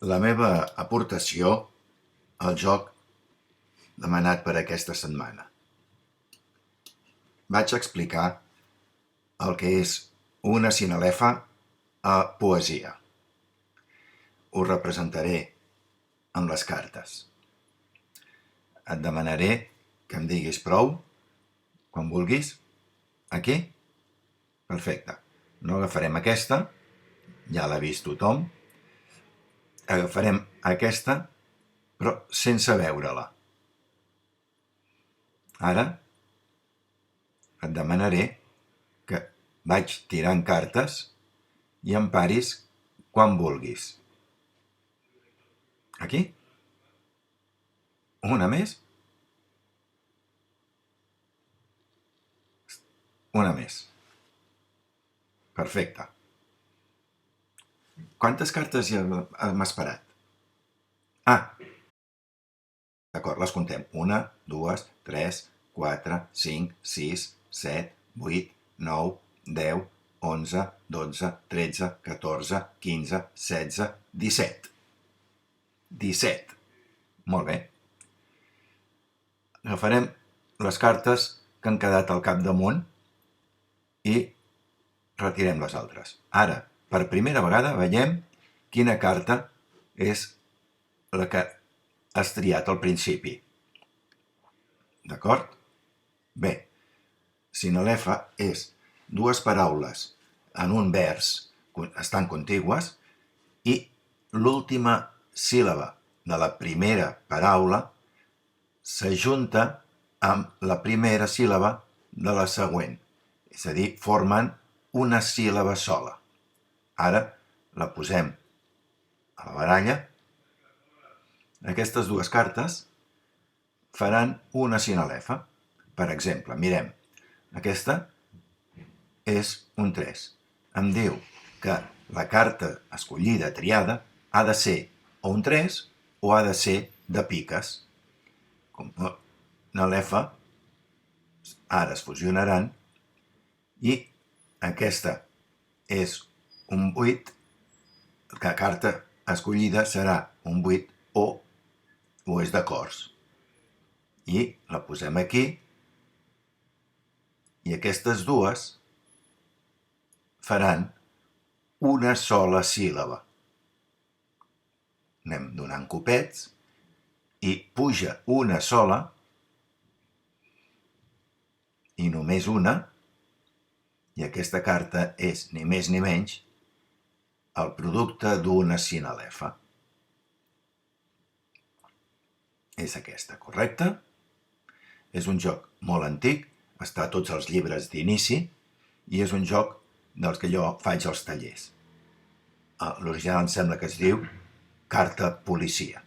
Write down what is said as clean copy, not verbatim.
La meva aportació al joc demanat per aquesta setmana. Vaig explicar el que és una sinalefa a poesia. Ho representaré amb les cartes. Et demanaré que em diguis prou quan vulguis. Aquí? Perfecte. No agafarem aquesta, ja l'ha vist tothom. Agafarem aquesta, però sense veure-la. Ara et demanaré que vaig tirant cartes i em paris quan vulguis. Aquí? Una més? Una més. Perfecte. Quantes cartes ja m'has parat? D'acord, les contem. 1, 2, 3, 4, 5, 6, 7, 8, 9, 10, 11, 12, 13, 14, 15, 16, 17. 17. Molt bé. Agafarem les cartes que han quedat al capdamunt i retirem les altres. Ara, per primera vegada, veiem quina carta és la que has triat al principi. D'acord? Bé, sinalefa és dues paraules en un vers estan contigües i l'última síl·laba de la primera paraula s'ajunta amb la primera síl·laba de la següent. És a dir, formen una síl·laba sola. Ara la posem a la baralla. Aquestes dues cartes faran una sinalefa. Per exemple, mirem, aquesta és un 3. Em diu que la carta escollida, triada, ha de ser o un 3 o ha de ser de piques. Com una lefa, ara es fusionaran, i aquesta és un 8, la carta escollida serà un 8 o és de cors. I la posem aquí, i aquestes dues faran una sola síl·laba. Anem donant copets i puja una sola i només una, i aquesta carta és ni més ni menys el producte d'una sinalefa. És aquesta, correcte? És un joc molt antic, està a tots els llibres d'inici i és un joc dels que jo faig als tallers. L'original em sembla que es diu Carta Policia.